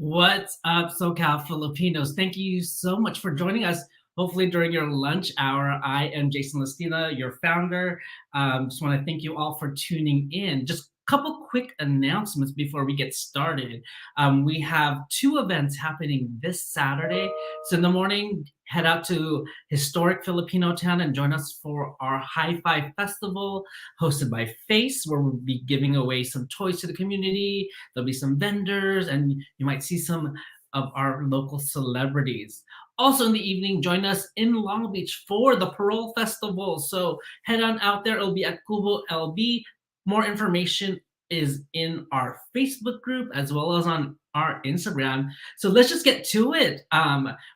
What's up, SoCal Filipinos? Thank you so much for joining us. Hopefully, during your lunch hour, I am Jason Listina, your founder. Just want to thank you all for tuning in. Just a couple quick announcements before we get started. We have two events happening this Saturday. So, in the morning, head out to historic Filipino town and join us for our High Five Festival hosted by Face, where we'll be giving away some toys to the community. There'll be some vendors, and you might see some of our local celebrities. Also in the evening, join us in Long Beach for the Parole Festival. So head on out there. It'll be at Kubo LB. More information is in our Facebook group as well as on our Instagram. So let's just get to it.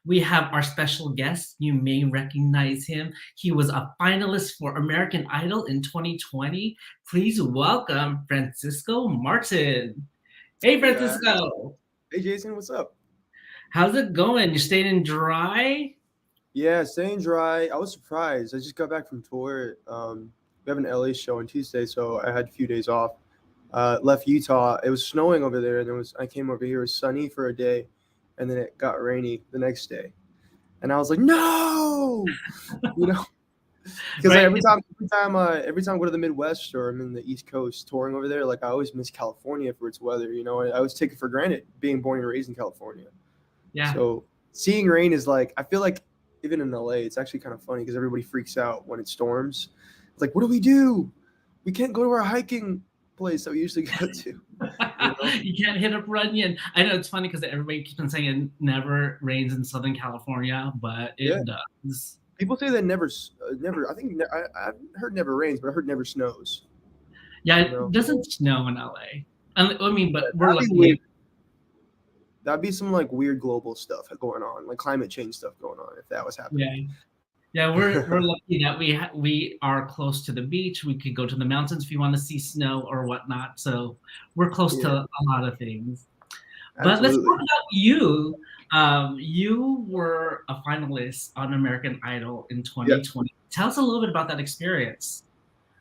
We have our special guest. You may recognize him. He was a finalist for American Idol in 2020. Please welcome Francisco Martin. Hey, Hey guys. Francisco. Hey Jason, what's up? How's it going? You staying in dry? Yeah, staying dry. I was surprised. I just got back from tour. We have an LA show on Tuesday, so I had a few days off. Left Utah. It was snowing over there, and I came over here. It was sunny for a day, and then it got rainy the next day. And I was like, no, you know, because Right. every time I go to the Midwest or I'm in the East Coast touring over there, like I always miss California for its weather. I always take it for granted being born and raised in California. Yeah. So seeing rain is like, I feel like even in LA, it's actually kind of funny because everybody freaks out when it storms. It's like, what do we do? We can't go to our hiking place that we usually go to. You can't hit up Runyon. I know it's funny because everybody keeps on saying it never rains in Southern California, but Yeah. it does. People say that never. I think I've heard never rains, but I heard never snows. Yeah, You it know, doesn't snow in LA. I mean, but we're that'd be lucky. weird. That'd be some like weird global stuff going on, like climate change stuff going on, if that was happening. Yeah. Yeah, we're lucky that we are close to the beach. We could go to the mountains if you want to see snow or whatnot. So we're close to Yeah, a lot of things. But let's talk absolutely. about you. You were a finalist on American Idol in Yeah. 2020. Tell us a little bit about that experience.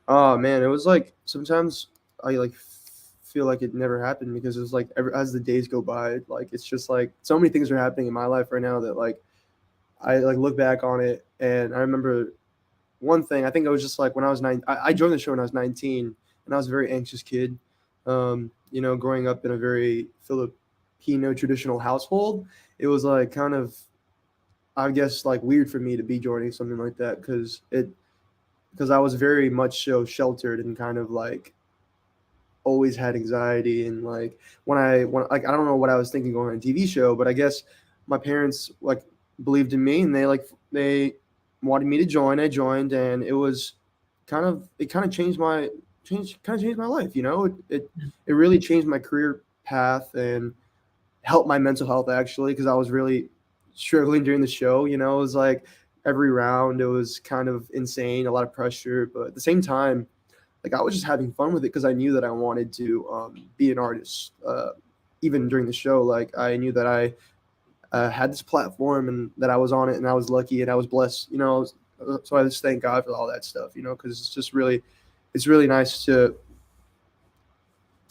Oh man, it was like sometimes I like feel like it never happened because it's like as the days go by, like it's just like so many things are happening in my life right now that like I like look back on it and I remember one thing. I think I was just like when I was I joined the show when I was 19 and I was a very anxious kid. Growing up in a very Filipino traditional household, it was like kind of I guess like weird for me to be joining something like that because I was very much so sheltered and kind of like always had anxiety and like when like I don't know what I was thinking going on a TV show, but I guess my parents like believed in me and they wanted me to join. I joined and it kind of changed my life. It really changed my career path and helped my mental health actually because I was really struggling during the show. It was like every round it was kind of insane, a lot of pressure, but at the same time like I was just having fun with it because I knew that I wanted to be an artist. Even during the show, like I knew that I had this platform and that I was on it, and I was lucky and I was blessed. So I just thank God for all that stuff. Because it's really nice to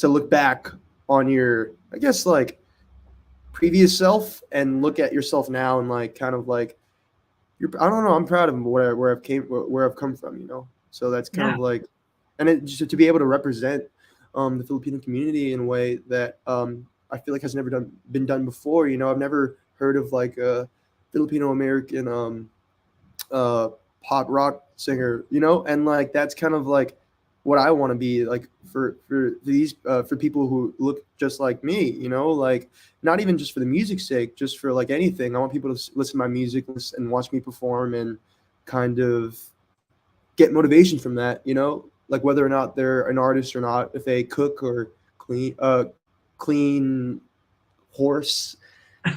look back on your, I guess, like previous self and look at yourself now and like kind of like I don't know. I'm proud of where I've come from. So that's kind Yeah. of like and just to be able to represent the Filipino community in a way that I feel like has never been done before. I've never heard of like a Filipino American uh, pop rock singer. And like that's kind of like what I want to be like for people who look just like me. Like not even just for the music's sake, just for like anything. I want people to listen to my music and watch me perform and kind of get motivation from that, like whether or not they're an artist or not, if they cook or clean horse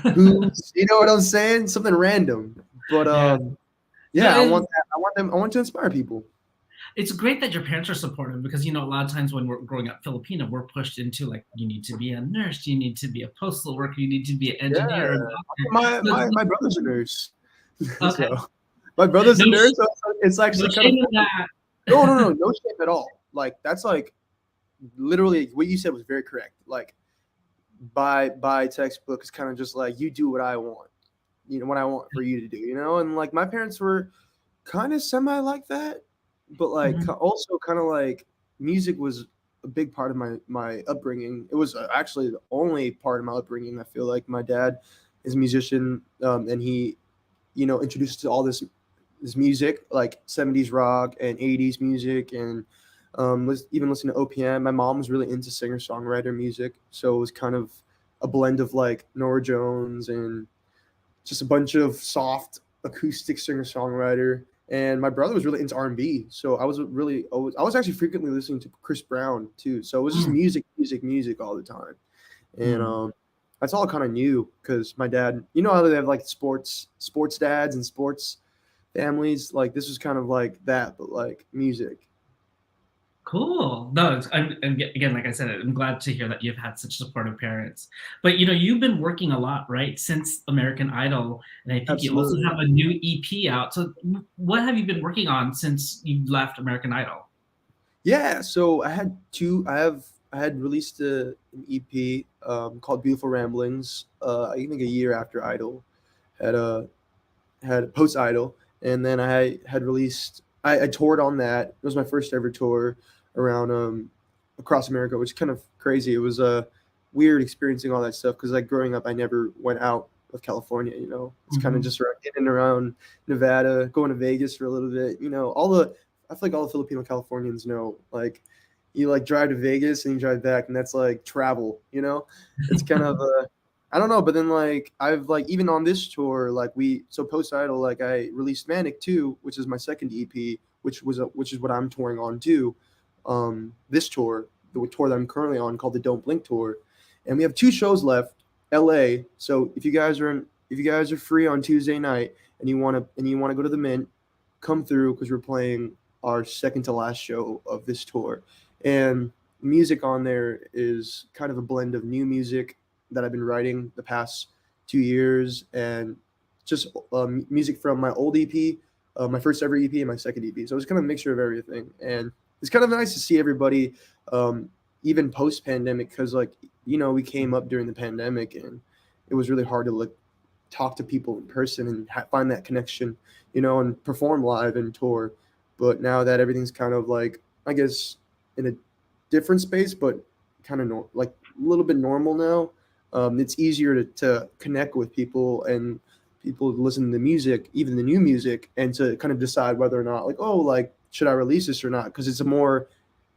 hooves, you know what I'm saying? Something random. But Yeah. No, yeah, I want that. I want to inspire people. it's great that your parents are supportive because a lot of times when we're growing up Filipino, we're pushed into like you need to be a nurse, you need to be a postal worker, you need to be an Yeah. engineer, a doctor. My brother's a nurse. Okay. So my brother's a No, nurse, so it's no actually kind of shame in funny. that. No shame at all. Like that's like literally what you said was very correct. Like by textbook. It's kind of just like you do what I want, what I want for you to do, and like my parents were kind of semi like that, but like Mhm. also kind of like music was a big part of my upbringing. It was actually the only part of my upbringing. I feel like my dad is a musician, and he introduced us to all this music like 70s rock and 80s music, and even listening to OPM. My mom was really into singer songwriter music, so it was kind of a blend of like Nora Jones and just a bunch of soft acoustic singer songwriter. And my brother was really into R&B, so I was actually frequently listening to Chris Brown too. So it was just Mm, music, music, music all the time. And mm. that's all I kind of knew because my dad, how they have like sports dads and sports families. Like this was kind of like that, but like music. Cool. No, again, like I said, I'm glad to hear that you've had such supportive parents. But you've been working a lot, right, since American Idol, and I think you also Absolutely. have a new EP out. So, what have you been working on since you left American Idol? Yeah, so I had released an EP called Beautiful Ramblings. I think a year after Idol had had post Idol, and then had released. I toured on that. It was my first ever tour around across America, which is kind of crazy. It was weird experiencing all that stuff because like growing up, I never went out of California. It's kind of Mhm. just in and around Nevada, going to Vegas for a little bit. I feel like all the Filipino Californians know like you like drive to Vegas and you drive back, and that's like travel. It's kind of I don't know, but then like I've like even on this tour, like post idol, like I released Manic too, which is my second EP, which is what I'm touring on too. This tour, the tour that I'm currently on, called the Don't Blink tour, and we have two shows left, LA. So if you guys are free on Tuesday night and you wanna go to the Mint, come through because we're playing our second to last show of this tour, and music on there is kind of a blend of new music that I've been writing the past 2 years, and just music from my old EP, my first ever EP, and my second EP. So it's kind of a mixture of everything, and it's kind of nice to see everybody, um, even post pandemic, because like we came up during the pandemic, and it was really hard to talk to people in person and find that connection, and perform live and tour. But now that everything's kind of like, I guess, in a different space, but kind of like a little bit normal now, it's easier to connect with people and people listen to music, even the new music, and to kind of decide whether or not like, oh, like should I release this or not? Because it's a more.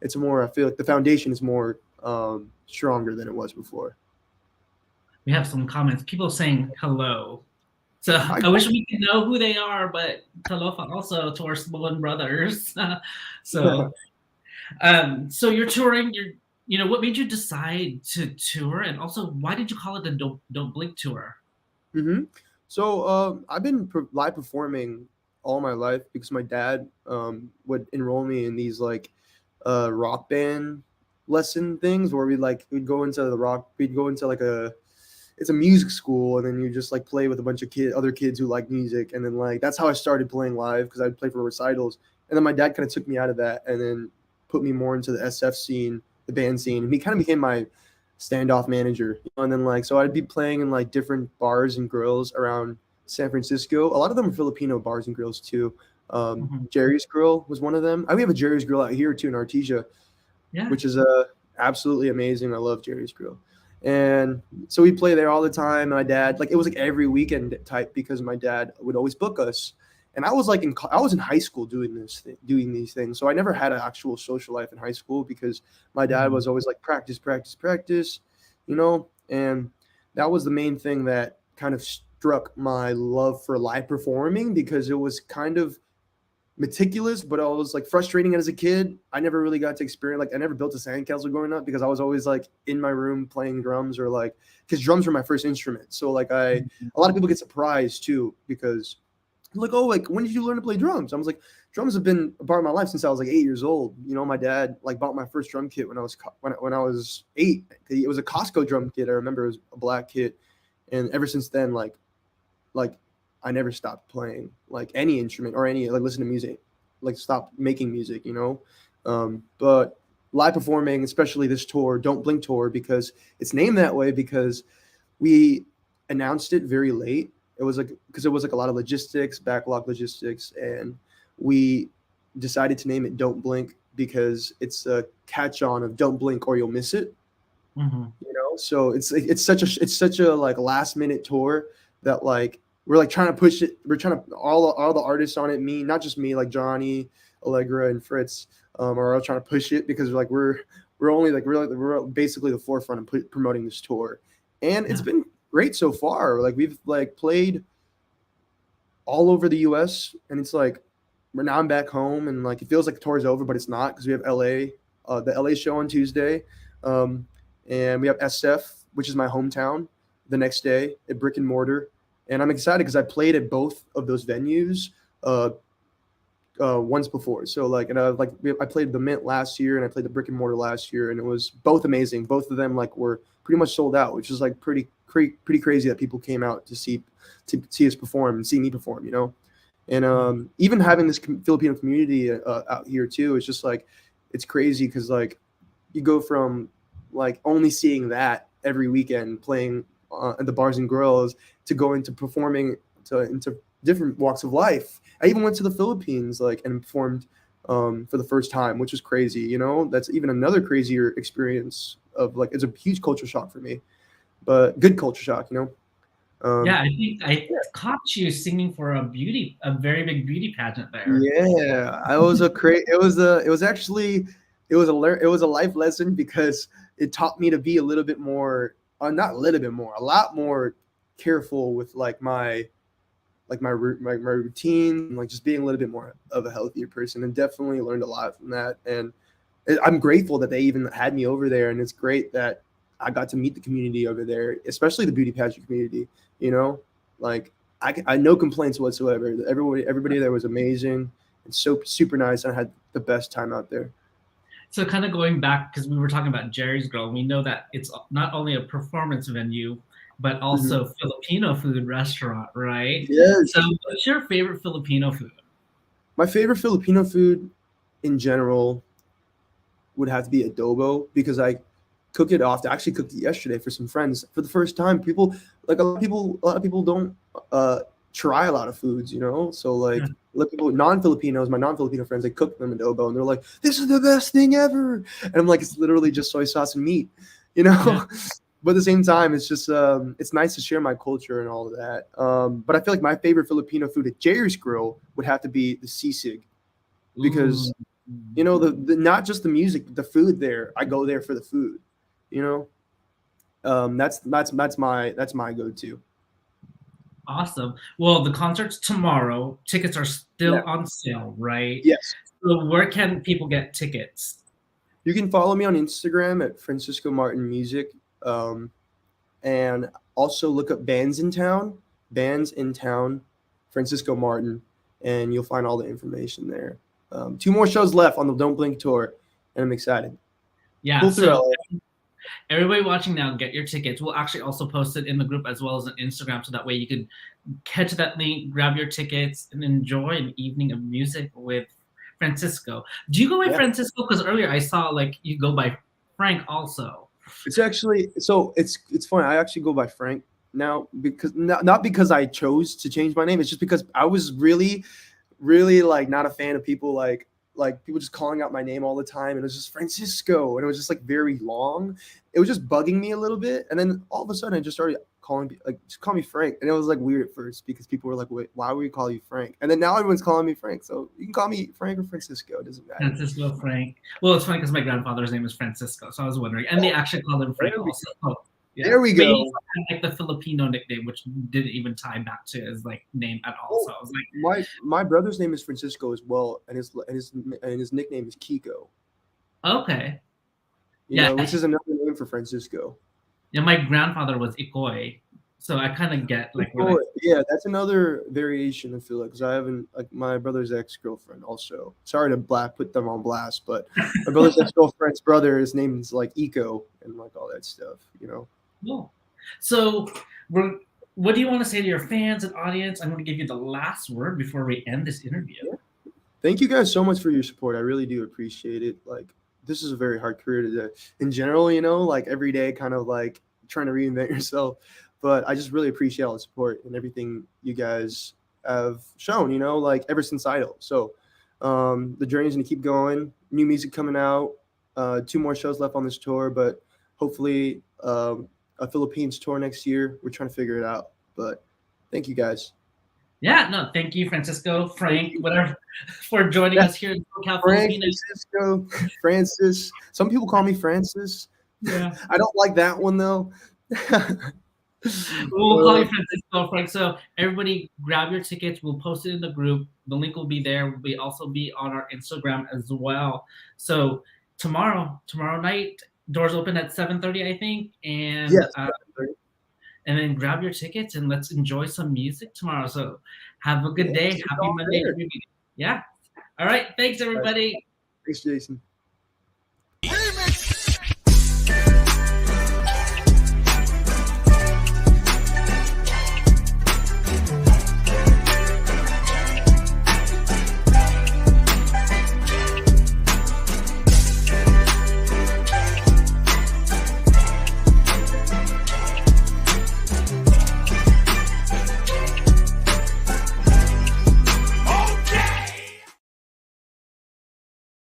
I feel like the foundation is more stronger than it was before. We have some comments. People saying hello. So I I wish we could know who they are, but talofa also to our Samoan brothers. so so you're touring. What made you decide to tour, and also why did you call it the Don't Blink tour? hmm So I've been live performing all my life because my dad would enroll me in these like rock band lesson things where we'd go into like it's a music school, and then you just like play with a bunch of other kids who like music, and then like that's how I started playing live because I'd play for recitals, and then my dad kind of took me out of that and then put me more into the SF scene, the band scene, and he kind of became my standoff manager, and then like so I'd be playing in like different bars and grills around San Francisco. A lot of them are Filipino bars and grills too. Mhm. Jerry's Grill was one of them. We have a Jerry's Grill out here too in Artesia, Yeah. which is absolutely amazing. I love Jerry's Grill. And so we play there all the time. My dad, like, it was like every weekend type because my dad would always book us. And I was like I was in high school doing these things. So I never had an actual social life in high school because my dad Mhm. was always like practice, practice, practice, and that was the main thing that kind of struck my love for live performing because it was kind of meticulous, but I was like frustrating as a kid. I never really got to experience like I never built a sandcastle growing up because I was always like in my room playing drums or like because drums were my first instrument. So like Mhm. a lot of people get surprised too because like, oh, like when did you learn to play drums? I was like, drums have been a part of my life since I was like 8 years old. My dad like bought my first drum kit when I was when I was eight. It was a Costco drum kit. I remember it was a black kit, and ever since then, like I never stopped playing like any instrument or any like listen to music, like stop making music. But live performing, especially this tour, Don't Blink tour, because it's named that way because we announced it very late. It was like because it was like a lot of logistics, backlog logistics, and we decided to name it Don't Blink because it's a catch on of Don't Blink or you'll miss it. Mhm. So it's such a like last minute tour that like we're like trying to push it. We're trying to all the artists on it, me, not just me, like Johnny, Allegra, and Fritz, are all trying to push it because like we're basically the forefront of promoting this tour, and it's Yeah. been great so far. Like we've like played all over the U.S. and it's like now I'm back home and like it feels like the tour is over, but it's not because we have L.A. The L.A. show on Tuesday, um, and we have SF, which is my hometown, the next day at Brick and Mortar, and I'm excited because I played at both of those venues uh, once before. So like, and I played the Mint last year and I played the Brick and Mortar last year, and it was both amazing. Both of them like were pretty much sold out, which is like pretty crazy that people came out to see us perform and see me perform, And even having this Filipino community out here too, it's just like it's crazy because like you go from like only seeing that every weekend playing at the bars and grills to go into performing into different walks of life. I even went to the Philippines like and performed for the first time, which was crazy. That's even another crazier experience of like it's a huge culture shock for me, but good culture shock. Yeah, Um, I think I caught you singing for a very big beauty pageant there. Yeah, I was a great. It was actually it was a life lesson because it taught me to be a little bit more, not a little bit more, a lot more careful with like my routine, and like just being a little bit more of a healthier person, and definitely learned a lot from that. And I'm grateful that they even had me over there, and it's great that I got to meet the community over there, especially the beauty pageant community. Like I no complaints whatsoever. Everybody there was amazing and so super nice. I had the best time out there. So kind of going back because we were talking about Gerry's Grill, we know that it's not only a performance venue but Mhm. also Filipino food restaurant, right? So Yes, what's your favorite Filipino food? my favorite Filipino food in general would have to be adobo because I cook it often. I actually cooked it yesterday for some friends for the first time. People like a lot of people don't uh, try a lot of foods. So like Yeah. a lot of people, non-Filipinos, my non-Filipino friends, they cook them adobo and they're like, "This is the best thing ever," and I'm like, "It's literally just soy sauce and meat," you Yeah. know. But at the same time, it's just it's nice to share my culture and all of that. But I feel like my favorite Filipino food at Gerry's Grill would have to be the sisig because Ooh. the not just the music, but the food there. I go there for the food. You know, that's my go-to. Awesome. Well, the concert's tomorrow. Tickets are Yeah. still on sale, right? Yes. So where can people get tickets? You can follow me on Instagram at Francisco Martin Music, um, and also look up Bands in Town, Francisco Martin, and you'll find all the information there. Two more shows left on the Don't Blink tour, and I'm excited. Yeah, Pull through so LA. everybody watching now, get your tickets. We'll actually also post it in the group as well as on Instagram, so that way you can catch that link, grab your tickets, and enjoy an evening of music with Francisco. Do you go by Yeah. Francisco? Because earlier I saw like you go by Frank also. It's actually so it's funny. I actually go by Frank now because not because I chose to change my name. It's just because I was really like not a fan of people like people just calling out my name all the time, and it was just Francisco, and it was just like very long. It was just bugging me a little bit, and then all of a sudden I just started calling like just call me Frank, and it was like weird at first because people were like, "Wait, why would we call you Frank?" And then now everyone's calling me Frank, so you can call me Frank or Francisco. It doesn't matter. Francisco Frank. Well, it's funny because my grandfather's name is Francisco, so I was wondering, and they actually called him Frank There we also. Oh, yeah, there we but he also go. had like the Filipino nickname, which didn't even tie back to his like name at all. Oh, So I was like, my brother's name is Francisco as well, and his nickname is Kiko. okay, yeah, Which is another name for Francisco. yeah. My grandfather was Ikoy, so I kind of get like what I. People, yeah, that's another variation. I feel like because I haven't like my brother's ex girlfriend also. Sorry to put them on blast, but my brother's ex girlfriend's brother, his name's like Eco and like all that stuff. Cool. So, we're, what do you want to say to your fans and audience? I'm going to give you the last word before we end this interview. Yeah. Thank you guys so much for your support. I really do appreciate it. Like this is a very hard career to do in general, you know, like every day kind of like trying to reinvent yourself. But I just really appreciate all the support and everything you guys have shown, you know, like ever since Idol. So the journey's gonna keep going. New music coming out, two more shows left on this tour, but hopefully a Philippines tour next year. We're trying to figure it out. But thank you guys. Yeah, no, thank you, Francisco, Thank Frank, you. whatever, for joining Yeah, us here in SoCal Frank, Filipinos. Francisco, Francis. Some people call me Francis. Yeah. I don't like that one though. We'll call you Francisco, Frank. So everybody grab your tickets. We'll post it in the group. The link will be there. Will also be on our Instagram as well. So tomorrow night, doors open at 7:30, I think. Yes. And then grab your tickets and let's enjoy some music tomorrow. So have a good Yeah, day. see Happy y'all Monday, there. everybody. Yeah. All right. Thanks, All right. everybody. Thanks, Jason.